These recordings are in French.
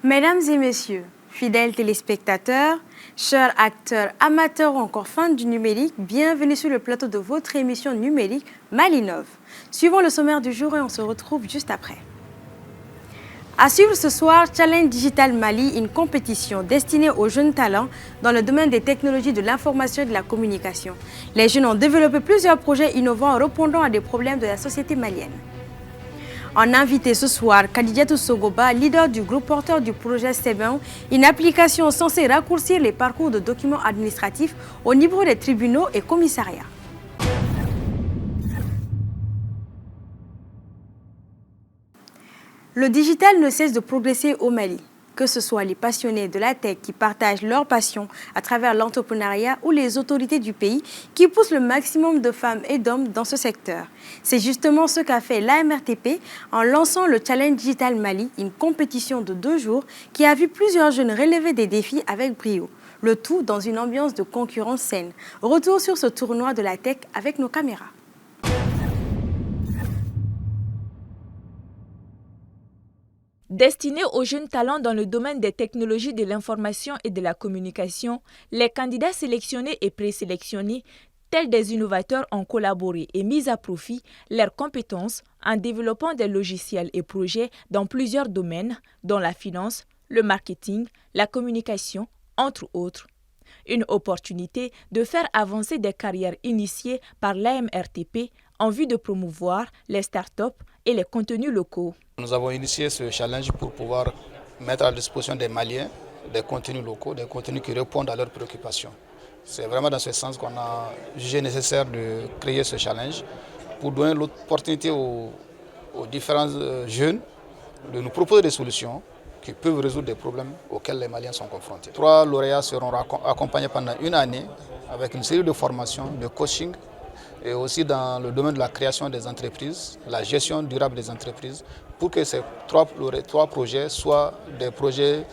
Mesdames et messieurs, fidèles téléspectateurs, chers acteurs, amateurs ou encore fans du numérique, bienvenue sur le plateau de votre émission numérique Malinov. Suivons le sommaire du jour et on se retrouve juste après. À suivre ce soir, Challenge Digital Mali, une compétition destinée aux jeunes talents dans le domaine des technologies de l'information et de la communication. Les jeunes ont développé plusieurs projets innovants répondant à des problèmes de la société malienne. En invité ce soir, Kadidiatou Sogoba, leader du groupe porteur du projet C20, une application censée raccourcir les parcours de documents administratifs au niveau des tribunaux et commissariats. Le digital ne cesse de progresser au Mali, que ce soit les passionnés de la tech qui partagent leur passion à travers l'entrepreneuriat ou les autorités du pays qui poussent le maximum de femmes et d'hommes dans ce secteur. C'est justement ce qu'a fait l'AMRTP en lançant le Challenge Digital Mali, une compétition de 2 jours qui a vu plusieurs jeunes relever des défis avec brio. Le tout dans une ambiance de concurrence saine. Retour sur ce tournoi de la tech avec nos caméras. Destinés aux jeunes talents dans le domaine des technologies de l'information et de la communication, les candidats sélectionnés et présélectionnés, tels des innovateurs, ont collaboré et mis à profit leurs compétences en développant des logiciels et projets dans plusieurs domaines, dont la finance, le marketing, la communication, entre autres. Une opportunité de faire avancer des carrières initiées par l'AMRTP en vue de promouvoir les startups et les contenus locaux. Nous avons initié ce challenge pour pouvoir mettre à disposition des Maliens des contenus locaux, des contenus qui répondent à leurs préoccupations. C'est vraiment dans ce sens qu'on a jugé nécessaire de créer ce challenge pour donner l'opportunité aux différents jeunes de nous proposer des solutions qui peuvent résoudre des problèmes auxquels les Maliens sont confrontés. 3 lauréats seront accompagnés pendant 1 année avec une série de formations, de coaching, et aussi dans le domaine de la création des entreprises, la gestion durable des entreprises, pour que ces 3 projets soient des projets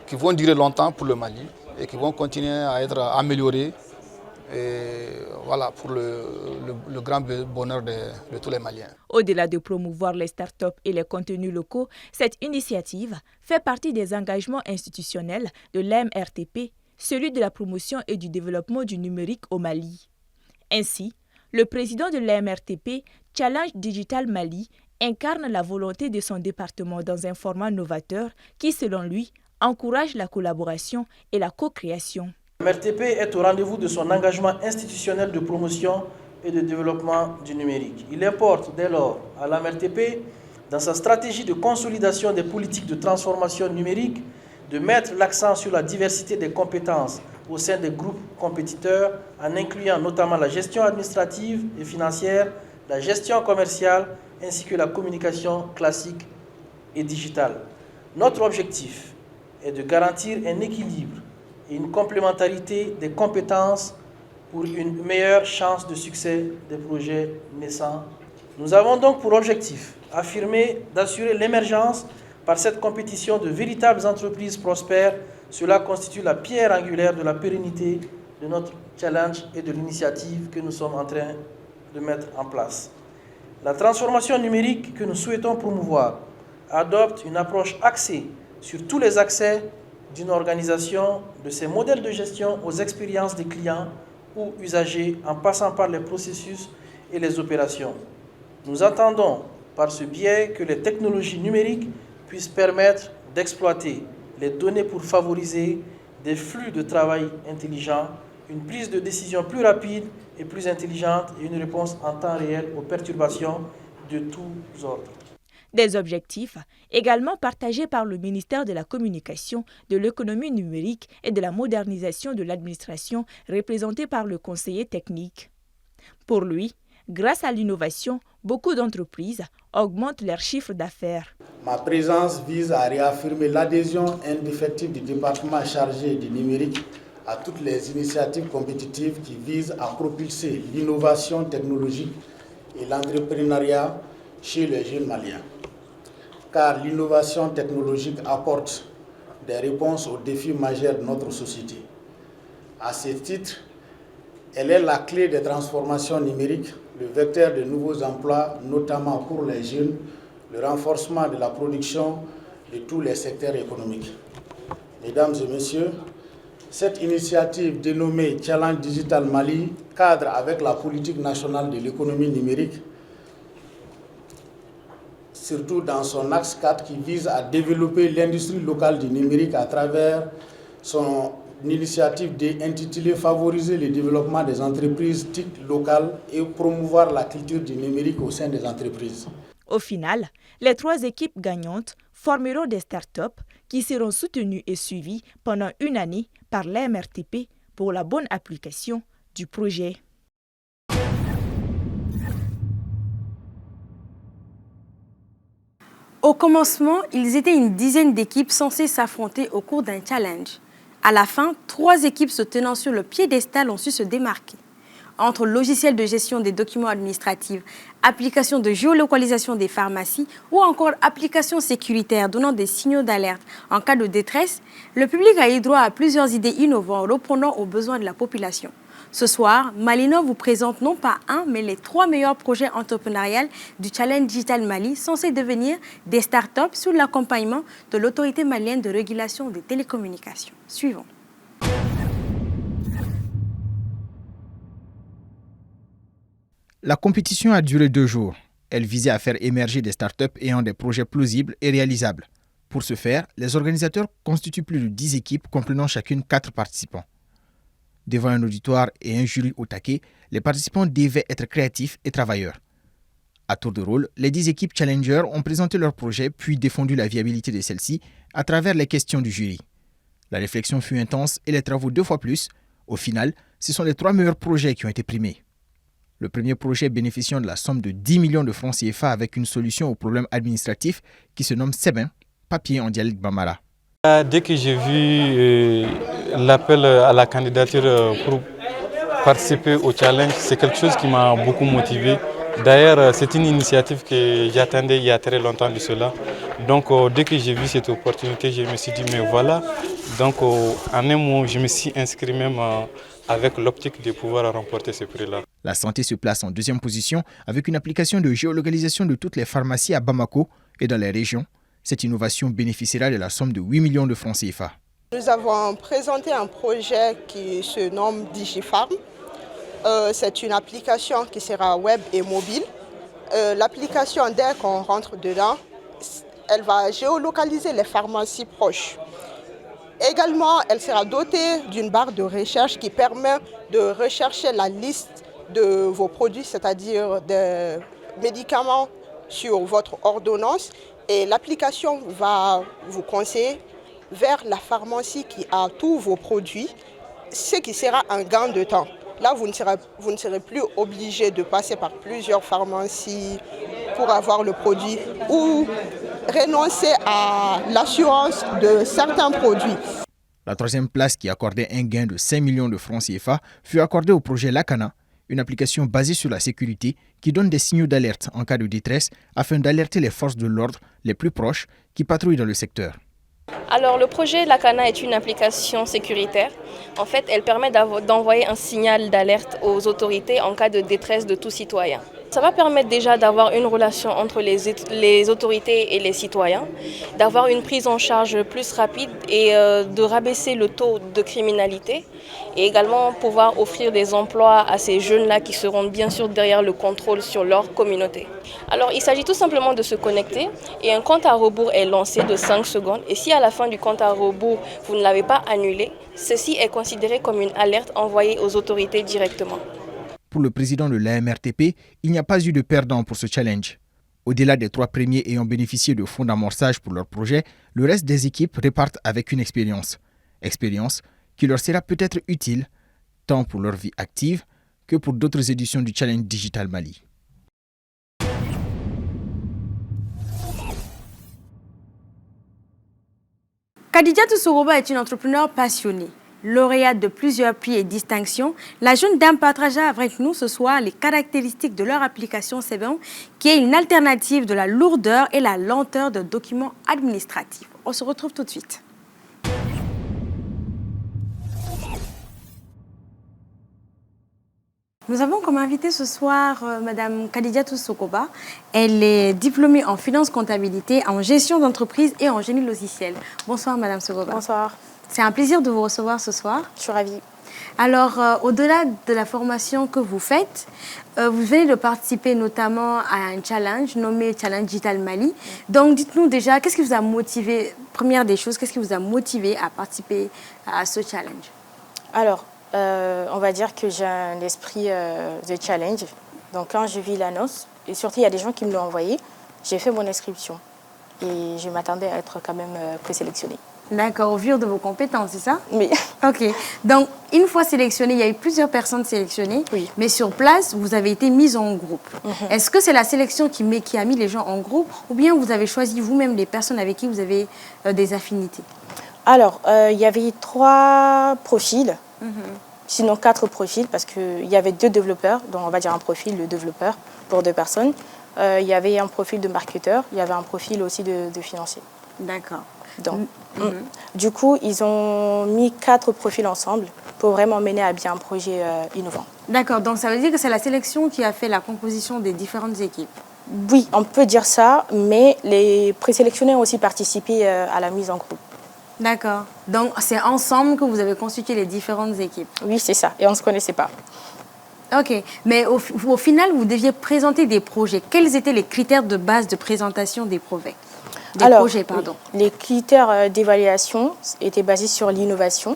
qui vont durer longtemps pour le Mali et qui vont continuer à être améliorés, et voilà, pour le grand bonheur de tous les Maliens. Au-delà de promouvoir les startups et les contenus locaux, cette initiative fait partie des engagements institutionnels de l'AMRTP, celui de la promotion et du développement du numérique au Mali. Ainsi, le président de l'AMRTP, Challenge Digital Mali, incarne la volonté de son département dans un format novateur qui, selon lui, encourage la collaboration et la co-création. L'AMRTP est au rendez-vous de son engagement institutionnel de promotion et de développement du numérique. Il importe dès lors à l'AMRTP, dans sa stratégie de consolidation des politiques de transformation numérique, de mettre l'accent sur la diversité des compétences au sein des groupes compétiteurs, en incluant notamment la gestion administrative et financière, la gestion commerciale, ainsi que la communication classique et digitale. Notre objectif est de garantir un équilibre et une complémentarité des compétences pour une meilleure chance de succès des projets naissants. Nous avons donc pour objectif affirmé d'assurer l'émergence par cette compétition de véritables entreprises prospères. Cela constitue la pierre angulaire de la pérennité de notre challenge et de l'initiative que nous sommes en train de mettre en place. La transformation numérique que nous souhaitons promouvoir adopte une approche axée sur tous les accès d'une organisation, de ses modèles de gestion aux expériences des clients ou usagers, en passant par les processus et les opérations. Nous entendons par ce biais que les technologies numériques puissent permettre d'exploiter les données pour favoriser des flux de travail intelligents, une prise de décision plus rapide et plus intelligente et une réponse en temps réel aux perturbations de tous ordres. Des objectifs également partagés par le ministère de la Communication, de l'économie numérique et de la modernisation de l'administration, représenté par le conseiller technique. Pour lui, grâce à l'innovation, beaucoup d'entreprises augmentent leur chiffre d'affaires. Ma présence vise à réaffirmer l'adhésion indéfectible du département chargé du numérique à toutes les initiatives compétitives qui visent à propulser l'innovation technologique et l'entrepreneuriat chez les jeunes Maliens. Car l'innovation technologique apporte des réponses aux défis majeurs de notre société. À ce titre, elle est la clé des transformations numériques, le vecteur de nouveaux emplois, notamment pour les jeunes, le renforcement de la production, de tous les secteurs économiques. Mesdames et messieurs, cette initiative dénommée Challenge Digital Mali cadre avec la politique nationale de l'économie numérique, surtout dans son axe 4 qui vise à développer l'industrie locale du numérique à travers son initiative intitulée « Favoriser le développement des entreprises TIC locales et promouvoir la culture du numérique au sein des entreprises ». Au final, les 3 équipes gagnantes formeront des startups qui seront soutenues et suivies pendant une année par l'AMRTP pour la bonne application du projet. Au commencement, ils étaient une dizaine d'équipes censées s'affronter au cours d'un challenge. À la fin, 3 équipes se tenant sur le piédestal ont su se démarquer. Entre logiciels de gestion des documents administratifs, applications de géolocalisation des pharmacies ou encore applications sécuritaires donnant des signaux d'alerte en cas de détresse, le public a eu droit à plusieurs idées innovantes répondant aux besoins de la population. Ce soir, Malinov vous présente non pas un, mais les 3 meilleurs projets entrepreneuriaux du Challenge Digital Mali, censés devenir des startups sous l'accompagnement de l'autorité malienne de régulation des télécommunications. Suivons. La compétition a duré 2 jours. Elle visait à faire émerger des startups ayant des projets plausibles et réalisables. Pour ce faire, les organisateurs constituent plus de 10 équipes comprenant chacune 4 participants. Devant un auditoire et un jury au taquet, les participants devaient être créatifs et travailleurs. À tour de rôle, les 10 équipes challengers ont présenté leurs projets puis défendu la viabilité de celles-ci à travers les questions du jury. La réflexion fut intense et les travaux 2 fois plus. Au final, ce sont les 3 meilleurs projets qui ont été primés. Le premier projet bénéficiant de la somme de 10 millions de francs CFA avec une solution au problème administratif qui se nomme Sebin, papier en dialecte bambara. Dès que j'ai vu l'appel à la candidature pour participer au challenge, c'est quelque chose qui m'a beaucoup motivé. D'ailleurs, c'est une initiative que j'attendais il y a très longtemps de cela. Donc, dès que j'ai vu cette opportunité, je me suis dit, mais voilà. Donc, en un mot, je me suis inscrit même avec l'optique de pouvoir remporter ce prix-là. La santé se place en 2e position avec une application de géolocalisation de toutes les pharmacies à Bamako et dans les régions. Cette innovation bénéficiera de la somme de 8 millions de francs CFA. Nous avons présenté un projet qui se nomme DigiPharm. C'est une application qui sera web et mobile. L'application, dès qu'on rentre dedans, elle va géolocaliser les pharmacies proches. Également, elle sera dotée d'une barre de recherche qui permet de rechercher la liste de vos produits, c'est-à-dire des médicaments sur votre ordonnance. Et l'application va vous conseiller vers la pharmacie qui a tous vos produits, ce qui sera un gain de temps. Là, vous ne serez plus obligé de passer par plusieurs pharmacies pour avoir le produit ou renoncer à l'assurance de certains produits. La 3e place, qui accordait un gain de 5 millions de francs CFA, fut accordée au projet Lacana, une application basée sur la sécurité qui donne des signaux d'alerte en cas de détresse afin d'alerter les forces de l'ordre les plus proches qui patrouillent dans le secteur. Alors le projet Lacana est une application sécuritaire. En fait, elle permet d'envoyer un signal d'alerte aux autorités en cas de détresse de tout citoyen. Ça va permettre déjà d'avoir une relation entre les autorités et les citoyens, d'avoir une prise en charge plus rapide et de rabaisser le taux de criminalité et également pouvoir offrir des emplois à ces jeunes-là qui seront bien sûr derrière le contrôle sur leur communauté. Alors il s'agit tout simplement de se connecter et un compte à rebours est lancé de 5 secondes et si à la fin du compte à rebours vous ne l'avez pas annulé, ceci est considéré comme une alerte envoyée aux autorités directement. Pour le président de l'AMRTP, il n'y a pas eu de perdant pour ce challenge. Au-delà des 3 premiers ayant bénéficié de fonds d'amorçage pour leur projet, le reste des équipes repartent avec une expérience. Expérience qui leur sera peut-être utile, tant pour leur vie active que pour d'autres éditions du Challenge Digital Mali. Khadijatou Soroba est une entrepreneure passionnée. Lauréate de plusieurs prix et distinctions, la jeune dame partagea avec nous ce soir les caractéristiques de leur application Sebin, qui est une alternative de la lourdeur et la lenteur de documents administratifs. On se retrouve tout de suite. Nous avons comme invité ce soir Madame Khadijatou Sokoba. Elle est diplômée en finance comptabilité, en gestion d'entreprise et en génie logiciel. Bonsoir Madame Sokoba. Bonsoir. C'est un plaisir de vous recevoir ce soir. Je suis ravie. Alors, au-delà de la formation que vous faites, vous venez de participer notamment à un challenge nommé Challenge Digital Mali. Donc, dites-nous déjà, qu'est-ce qui vous a motivé, première des choses, qu'est-ce qui vous a motivé à participer à ce challenge? Alors, on va dire que j'ai un esprit de challenge. Donc, quand je vis l'annonce, et surtout, il y a des gens qui me l'ont envoyé, j'ai fait mon inscription. Et je m'attendais à être quand même présélectionnée. D'accord, au vu de vos compétences, c'est ça? Oui. Ok. Donc, une fois sélectionnée, il y a eu plusieurs personnes sélectionnées. Oui. Mais sur place, vous avez été mise en groupe. Est-ce que c'est la sélection qui a mis les gens en groupe ou bien vous avez choisi vous-même les personnes avec qui vous avez des affinités? Alors, il y avait 3 profils, sinon 4 profils, parce qu'il y avait 2 développeurs, donc on va dire un profil de développeur pour 2 personnes. Il y avait un profil de marketeur, il y avait un profil aussi de financier. D'accord. Donc, du coup, ils ont mis 4 profils ensemble pour vraiment mener à bien un projet innovant. D'accord, donc ça veut dire que c'est la sélection qui a fait la composition des différentes équipes? Oui, on peut dire ça, mais les présélectionnés ont aussi participé à la mise en groupe. D'accord, donc c'est ensemble que vous avez constitué les différentes équipes? Oui, c'est ça, et on ne se connaissait pas. Ok, mais au final, vous deviez présenter des projets. Quels étaient les critères de base de présentation des projets? Oui, les critères d'évaluation étaient basés sur l'innovation,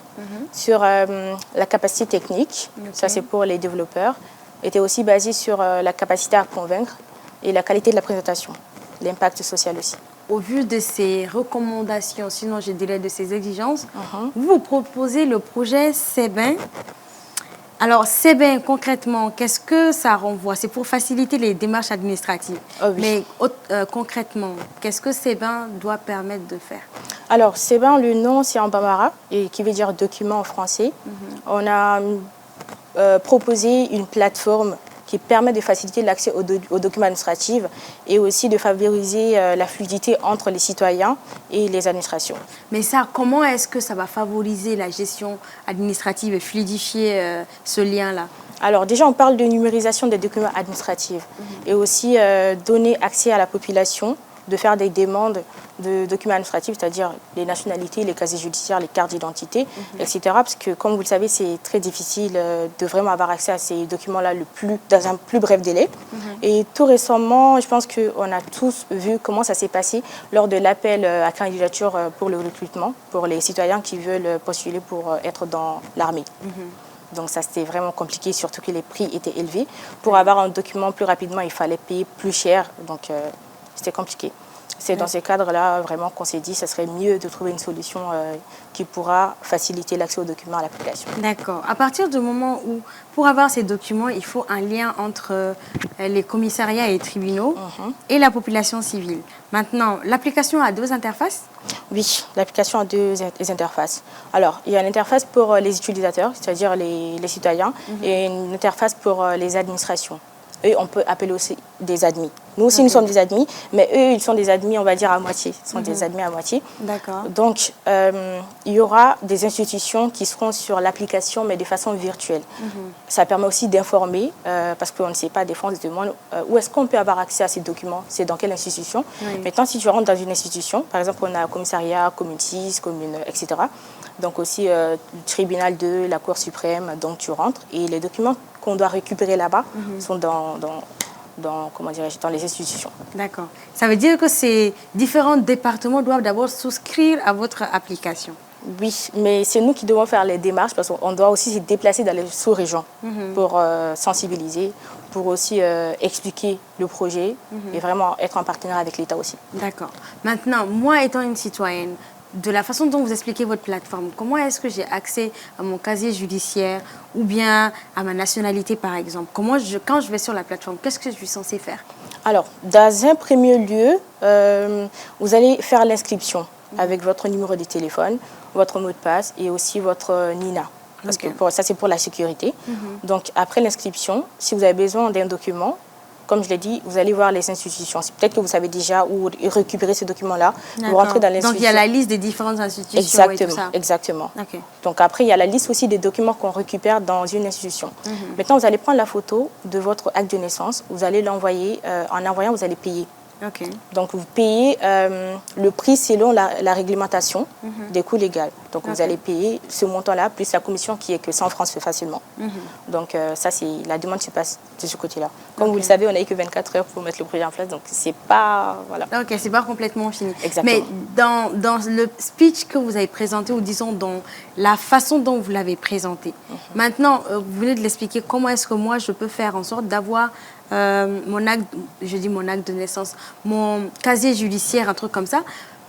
sur la capacité technique, ça c'est pour les développeurs, étaient aussi basés sur la capacité à convaincre et la qualité de la présentation, l'impact social aussi. Au vu de ces recommandations, sinon je dirais de ces exigences, vous proposez le projet CEBIN. Alors, CEBIN, concrètement, qu'est-ce que ça renvoie? C'est pour faciliter les démarches administratives. Oh oui. Mais concrètement, qu'est-ce que CEBIN doit permettre de faire? Alors, CEBIN, le nom, c'est en bambara, et qui veut dire document en français. On a proposé une plateforme qui permet de faciliter l'accès aux documents administratifs et aussi de favoriser la fluidité entre les citoyens et les administrations. Mais ça, comment est-ce que ça va favoriser la gestion administrative et fluidifier ce lien-là? Alors déjà, on parle de numérisation des documents administratifs et aussi donner accès à la population de faire des demandes de documents administratifs, c'est-à-dire les nationalités, les casiers judiciaires, les cartes d'identité, etc. Parce que, comme vous le savez, c'est très difficile de vraiment avoir accès à ces documents-là dans un plus bref délai. Et tout récemment, je pense qu'on a tous vu comment ça s'est passé lors de l'appel à candidature pour le recrutement, pour les citoyens qui veulent postuler pour être dans l'armée. Donc ça, c'était vraiment compliqué, surtout que les prix étaient élevés. Pour avoir un document plus rapidement, il fallait payer plus cher. Donc c'était compliqué. C'est dans ce cadre-là vraiment qu'on s'est dit que ce serait mieux de trouver une solution qui pourra faciliter l'accès aux documents à la population. D'accord. À partir du moment où, pour avoir ces documents, il faut un lien entre les commissariats et les tribunaux et la population civile. Maintenant, l'application a 2 interfaces? Oui, l'application a 2 interfaces. Alors, il y a une interface pour les utilisateurs, c'est-à-dire les citoyens, et une interface pour les administrations. Eux, on peut appeler aussi des admis. Nous aussi, nous sommes des admis, mais eux, ils sont des admis, on va dire, à moitié. Ils sont des admis à moitié. D'accord. Donc, il y aura des institutions qui seront sur l'application, mais de façon virtuelle. Ça permet aussi d'informer, parce qu'on ne sait pas, des fois, on se demande où est-ce qu'on peut avoir accès à ces documents, c'est dans quelle institution. Maintenant, si tu rentres dans une institution, par exemple, on a un commissariat, commune 6, commune, etc. Donc aussi, le tribunal 2, la Cour suprême, donc tu rentres. Et les documents qu'on doit récupérer là-bas sont dans les institutions. D'accord. Ça veut dire que ces différents départements doivent d'abord souscrire à votre application? Oui, mais c'est nous qui devons faire les démarches parce qu'on doit aussi se déplacer dans les sous-régions pour sensibiliser, pour aussi expliquer le projet et vraiment être en partenariat avec l'État aussi. D'accord. Maintenant, moi étant une citoyenne, de la façon dont vous expliquez votre plateforme, comment est-ce que j'ai accès à mon casier judiciaire ou bien à ma nationalité, par exemple? Quand je vais sur la plateforme, qu'est-ce que je suis censée faire? Alors, dans un premier lieu, vous allez faire l'inscription avec votre numéro de téléphone, votre mot de passe et aussi votre NINA. Parce que ça, c'est pour la sécurité. Donc, après l'inscription, si vous avez besoin d'un document, comme je l'ai dit, vous allez voir les institutions. Peut-être que vous savez déjà où récupérer ces documents-là. Vous rentrez dans l'institution. Donc, il y a la liste des différentes institutions. Exactement, et tout ça. exactement. Okay. Donc, après, il y a la liste aussi des documents qu'on récupère dans une institution. Maintenant, vous allez prendre la photo de votre acte de naissance. Vous allez l'envoyer. En envoyant, vous allez payer. Okay. Donc, vous payez le prix selon la réglementation des coûts légaux. Donc, vous allez payer ce montant-là, plus la commission qui est que 100 francs facilement. Donc, ça, c'est la demande se passe de ce côté-là. Comme vous le savez, on n'a eu que 24 heures pour mettre le projet en place. Donc, c'est pas... Voilà. Ok, c'est pas complètement fini. Exactement. Mais dans le speech que vous avez présenté, ou disons dans la façon dont vous l'avez présenté, maintenant, vous venez de l'expliquer, comment est-ce que moi, je peux faire en sorte d'avoir mon acte de naissance, mon casier judiciaire, un truc comme ça.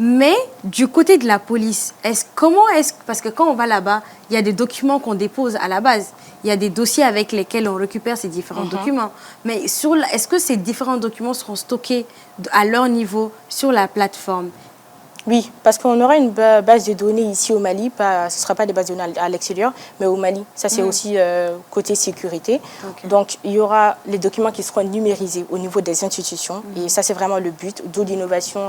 Mais du côté de la police, parce que quand on va là-bas, il y a des documents qu'on dépose à la base. Il y a des dossiers avec lesquels on récupère ces différents documents. Mais est-ce que ces différents documents seront stockés à leur niveau sur la plateforme? Oui, parce qu'on aura une base de données ici au Mali. Ce ne sera pas des bases de données à l'extérieur, mais au Mali. Ça, c'est aussi côté sécurité. Okay. Donc, il y aura les documents qui seront numérisés au niveau des institutions. Et ça, c'est vraiment le but, d'où l'innovation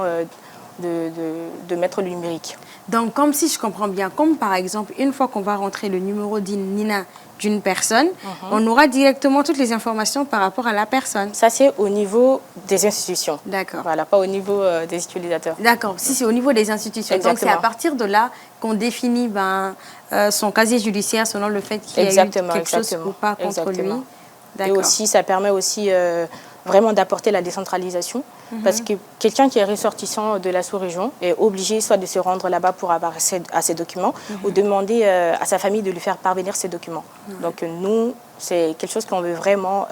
de mettre le numérique. Donc, comme si je comprends bien, comme par exemple, une fois qu'on va rentrer le numéro d'INA d'une personne, on aura directement toutes les informations par rapport à la personne. Ça, c'est au niveau des institutions. D'accord. Voilà, pas au niveau des utilisateurs. D'accord, si c'est au niveau des institutions. Exactement. Donc, c'est à partir de là qu'on définit son casier judiciaire selon le fait qu'il y a eu quelque chose ou pas contre lui. Et aussi, ça permet aussi vraiment d'apporter la décentralisation. Parce que quelqu'un qui est ressortissant de la sous-région est obligé soit de se rendre là-bas pour avoir accès à ces documents ou demander à sa famille de lui faire parvenir ces documents. Donc nous, c'est quelque chose qu'on veut vraiment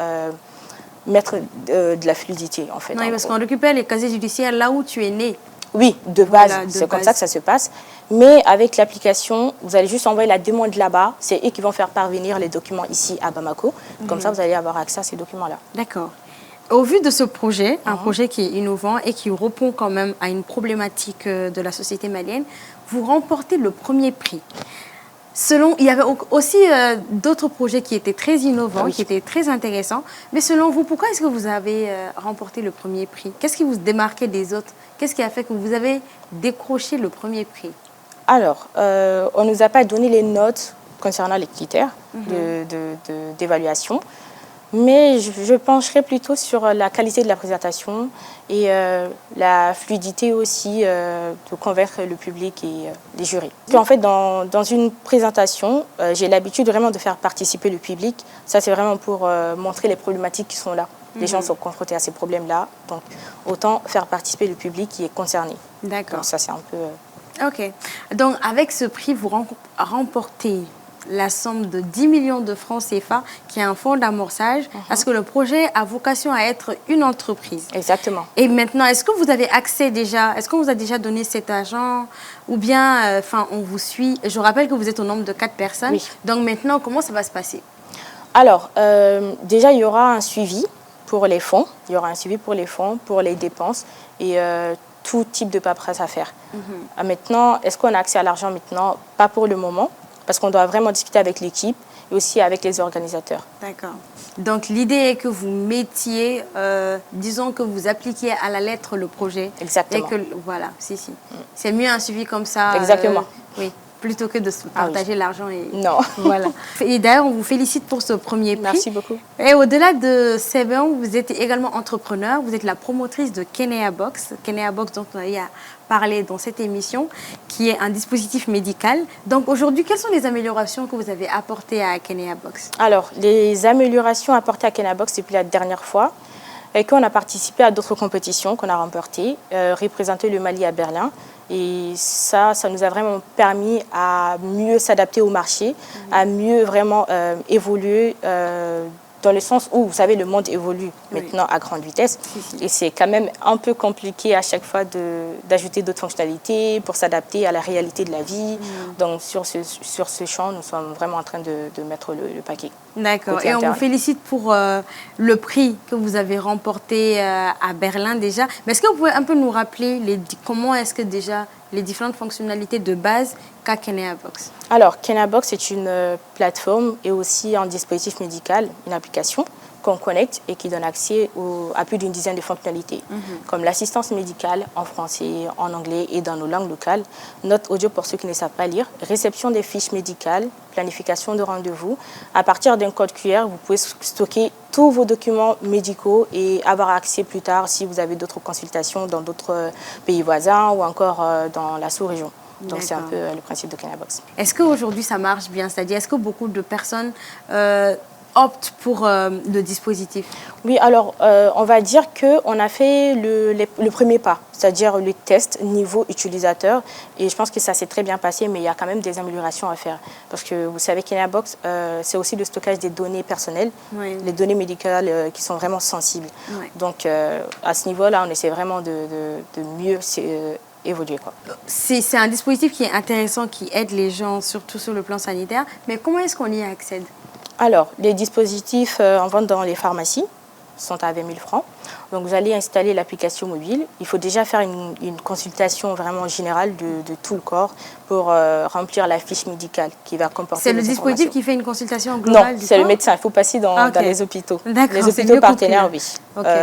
mettre de la fluidité en fait. Oui, parce qu'on récupère les casiers judiciaires là où tu es né. Oui, de base, voilà, c'est comme ça que ça se passe. Mais avec l'application, vous allez juste envoyer la demande là-bas. C'est eux qui vont faire parvenir les documents ici à Bamako. Comme ça, vous allez avoir accès à ces documents-là. D'accord. Au vu de ce projet, un projet qui est innovant et qui répond quand même à une problématique de la société malienne, vous remportez le premier prix. Il y avait aussi d'autres projets qui étaient très innovants, qui étaient très intéressants. Mais selon vous, pourquoi est-ce que vous avez remporté le premier prix? Qu'est-ce qui vous démarquait des autres? Qu'est-ce qui a fait que vous avez décroché le premier prix? Alors, on ne nous a pas donné les notes concernant les critères d'évaluation. Mais je pencherai plutôt sur la qualité de la présentation et la fluidité aussi de convaincre le public et les jurys. En fait, dans une présentation, j'ai l'habitude vraiment de faire participer le public. Ça, c'est vraiment pour montrer les problématiques qui sont là. Les gens sont confrontés à ces problèmes-là. Donc, autant faire participer le public qui est concerné. D'accord. Donc, ça, c'est un peu... OK. Donc, avec ce prix, vous remportez la somme de 10 millions de francs CFA, qui est un fonds d'amorçage, parce que le projet a vocation à être une entreprise. Exactement. Et maintenant, est-ce que vous avez accès déjà, est-ce qu'on vous a déjà donné cet argent, ou bien, on vous suit? Je rappelle que vous êtes au nombre de 4 personnes. Oui. Donc maintenant, comment ça va se passer? Alors, déjà, il y aura un suivi pour les fonds. Il y aura un suivi pour les fonds, pour les dépenses et tout type de paperasse à faire. Maintenant, est-ce qu'on a accès à l'argent maintenant? Pas pour le moment, parce qu'on doit vraiment discuter avec l'équipe et aussi avec les organisateurs. D'accord. Donc, l'idée est que vous mettiez, disons que vous appliquiez à la lettre le projet. Exactement. Et que, voilà, si. C'est mieux un suivi comme ça. Exactement. Oui, plutôt que de se partager l'argent. Non. Voilà. Et d'ailleurs, on vous félicite pour ce premier prix. Merci beaucoup. Et au-delà de CB1, vous êtes également entrepreneur. Vous êtes la promotrice de Kenea Box. Kenea Box, dont on a parlé dans cette émission, qui est un dispositif médical. Donc aujourd'hui, quelles sont les améliorations que vous avez apportées à Kenea Box? Alors, les améliorations apportées à Kenea Box depuis la dernière fois, et qu'on a participé à d'autres compétitions qu'on a remportées, représenter le Mali à Berlin. Et ça nous a vraiment permis à mieux s'adapter au marché, à mieux vraiment évoluer dans le sens où, vous savez, le monde évolue maintenant à grande vitesse. Et c'est quand même un peu compliqué à chaque fois d'ajouter d'autres fonctionnalités pour s'adapter à la réalité de la vie. Donc, sur ce champ, nous sommes vraiment en train de mettre le paquet. D'accord. Et on vous félicite pour le prix que vous avez remporté à Berlin déjà. Mais est-ce que vous pouvez un peu nous rappeler comment est-ce que déjà les différentes fonctionnalités de base qu'a Kenea Box? Alors, Kenea Box est une plateforme et aussi un dispositif médical, une application qu'on connecte et qui donne accès à plus d'une dizaine de fonctionnalités, comme l'assistance médicale en français, en anglais et dans nos langues locales, note audio pour ceux qui ne savent pas lire, réception des fiches médicales, planification de rendez-vous. À partir d'un code QR, vous pouvez stocker tous vos documents médicaux et avoir accès plus tard si vous avez d'autres consultations dans d'autres pays voisins ou encore dans la sous-région. Donc c'est un peu le principe de Kenabox. Est-ce qu'aujourd'hui ça marche bien? C'est-à-dire, est-ce que beaucoup de personnes optent pour le dispositif? Oui, alors on va dire qu'on a fait le premier pas, c'est-à-dire le test niveau utilisateur. Et je pense que ça s'est très bien passé, mais il y a quand même des améliorations à faire. Parce que vous savez, Kenabox, c'est aussi le stockage des données personnelles, les données médicales qui sont vraiment sensibles. Donc à ce niveau-là, on essaie vraiment de mieux évoluer, quoi. C'est un dispositif qui est intéressant, qui aide les gens, surtout sur le plan sanitaire. Mais comment est-ce qu'on y accède? Alors, les dispositifs en vente dans les pharmacies sont à 20 000 francs. Donc, vous allez installer l'application mobile. Il faut déjà faire une consultation vraiment générale de tout le corps pour remplir la fiche médicale qui va comporter. C'est le dispositif qui fait une consultation globale? Non, c'est le médecin. Il faut passer dans les hôpitaux. Les hôpitaux partenaires, oui.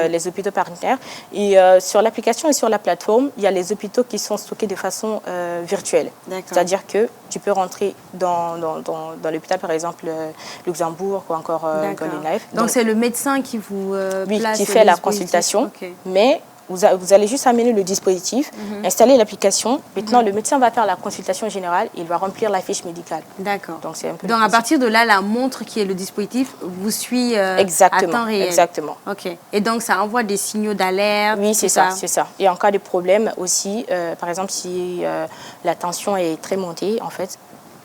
Les hôpitaux partenaires. Et sur l'application et sur la plateforme, il y a les hôpitaux qui sont stockés de façon virtuelle. C'est-à-dire que tu peux rentrer dans l'hôpital, par exemple, Luxembourg ou encore Golden Life. Donc, c'est le médecin qui vous place qui fait la consultation, mais vous allez juste amener le dispositif, installer l'application. Maintenant, le médecin va faire la consultation générale et il va remplir la fiche médicale. D'accord. Donc, c'est un peu donc à partir de là, la montre qui est le dispositif vous suit à temps réel. Exactement. Ok. Et donc, ça envoie des signaux d'alerte? Oui, c'est ça, c'est ça. Et en cas de problème aussi, par exemple, si la tension est très montée, en fait,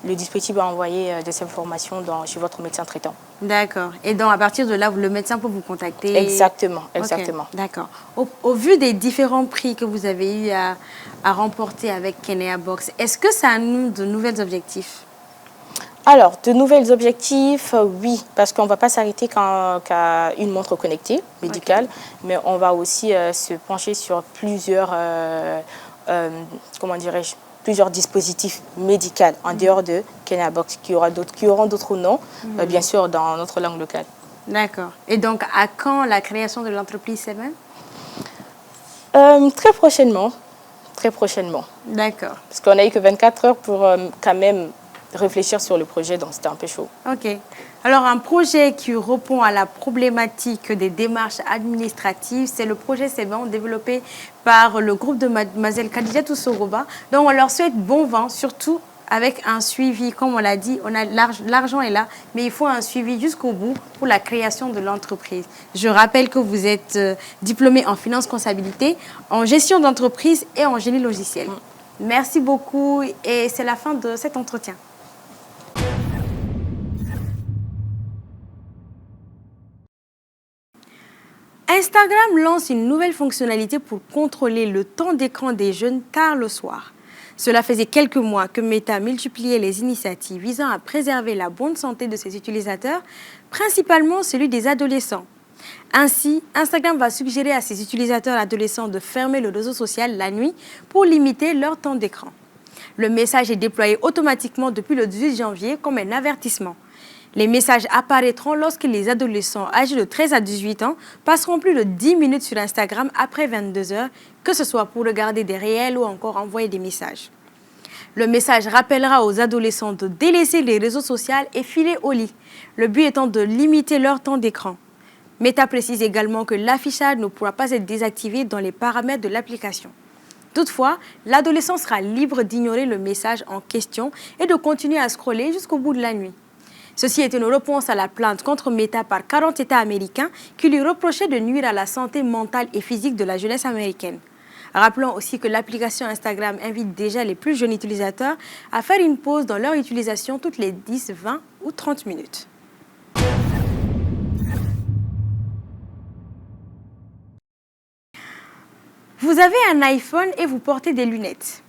le dispositif va envoyer des informations chez votre médecin traitant. D'accord. Et donc, à partir de là, le médecin peut vous contacter? Exactement, exactement. Okay. D'accord. Au vu des différents prix que vous avez eu à remporter avec Kenabox, est-ce que ça annonce de nouveaux objectifs? Alors, de nouveaux objectifs, oui, parce qu'on ne va pas s'arrêter qu'à une montre connectée médicale, mais on va aussi se pencher sur plusieurs, comment dirais-je, plusieurs dispositifs médicaux en dehors de Kenabox, qui auront d'autres noms, bien sûr, dans notre langue locale. D'accord. Et donc, à quand la création de l'entreprise Seven? Très prochainement. Très prochainement. D'accord. Parce qu'on n'a eu que 24 heures pour quand même réfléchir sur le projet, donc c'était un peu chaud. Ok. Alors, un projet qui répond à la problématique des démarches administratives, c'est le projet Seven développé par le groupe de Mademoiselle Khadijatou Soroba. Donc, on leur souhaite bon vent, surtout avec un suivi. Comme on l'a dit, l'argent est là, mais il faut un suivi jusqu'au bout pour la création de l'entreprise. Je rappelle que vous êtes diplômé en finance comptabilité, en gestion d'entreprise et en génie logiciel. Merci beaucoup et c'est la fin de cet entretien. Instagram lance une nouvelle fonctionnalité pour contrôler le temps d'écran des jeunes tard le soir. Cela faisait quelques mois que Meta multipliait les initiatives visant à préserver la bonne santé de ses utilisateurs, principalement celui des adolescents. Ainsi, Instagram va suggérer à ses utilisateurs adolescents de fermer le réseau social la nuit pour limiter leur temps d'écran. Le message est déployé automatiquement depuis le 18 janvier comme un avertissement. Les messages apparaîtront lorsque les adolescents âgés de 13 à 18 ans passeront plus de 10 minutes sur Instagram après 22 heures, que ce soit pour regarder des réels ou encore envoyer des messages. Le message rappellera aux adolescents de délaisser les réseaux sociaux et filer au lit, le but étant de limiter leur temps d'écran. Meta précise également que l'affichage ne pourra pas être désactivé dans les paramètres de l'application. Toutefois, l'adolescent sera libre d'ignorer le message en question et de continuer à scroller jusqu'au bout de la nuit. Ceci est une réponse à la plainte contre Meta par 40 États américains qui lui reprochaient de nuire à la santé mentale et physique de la jeunesse américaine. Rappelons aussi que l'application Instagram invite déjà les plus jeunes utilisateurs à faire une pause dans leur utilisation toutes les 10, 20 ou 30 minutes. Vous avez un iPhone et vous portez des lunettes.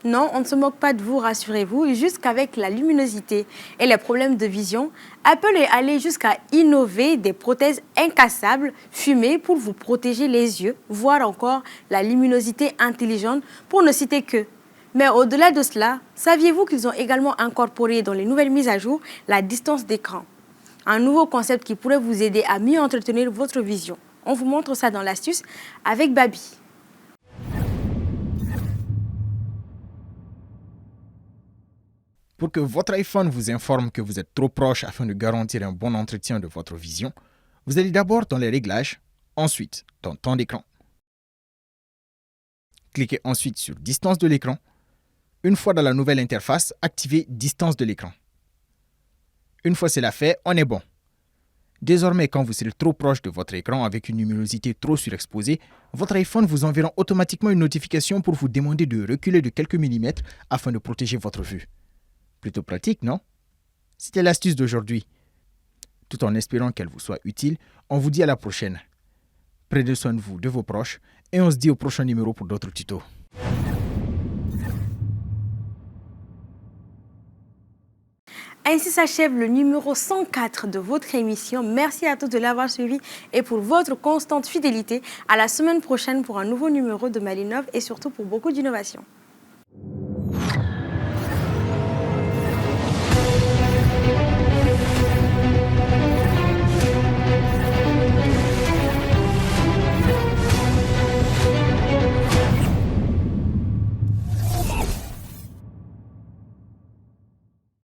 Non, on ne se moque pas de vous, rassurez-vous, jusqu'avec la luminosité et les problèmes de vision, Apple est allé jusqu'à innover des prothèses incassables, fumées pour vous protéger les yeux, voire encore la luminosité intelligente, pour ne citer que. Mais au-delà de cela, saviez-vous qu'ils ont également incorporé dans les nouvelles mises à jour la distance d'écran? Un nouveau concept qui pourrait vous aider à mieux entretenir votre vision. On vous montre ça dans l'astuce avec Babi. Pour que votre iPhone vous informe que vous êtes trop proche afin de garantir un bon entretien de votre vision, vous allez d'abord dans les réglages, ensuite dans temps d'écran. Cliquez ensuite sur distance de l'écran. Une fois dans la nouvelle interface, activez distance de l'écran. Une fois cela fait, on est bon. Désormais, quand vous serez trop proche de votre écran avec une luminosité trop surexposée, votre iPhone vous enverra automatiquement une notification pour vous demander de reculer de quelques millimètres afin de protéger votre vue. Plutôt pratique, non? C'était l'astuce d'aujourd'hui. Tout en espérant qu'elle vous soit utile, on vous dit à la prochaine. Prenez soin de vous, de vos proches, et on se dit au prochain numéro pour d'autres tutos. Ainsi s'achève le numéro 104 de votre émission. Merci à tous de l'avoir suivi et pour votre constante fidélité. À la semaine prochaine pour un nouveau numéro de Malinov et surtout pour beaucoup d'innovation.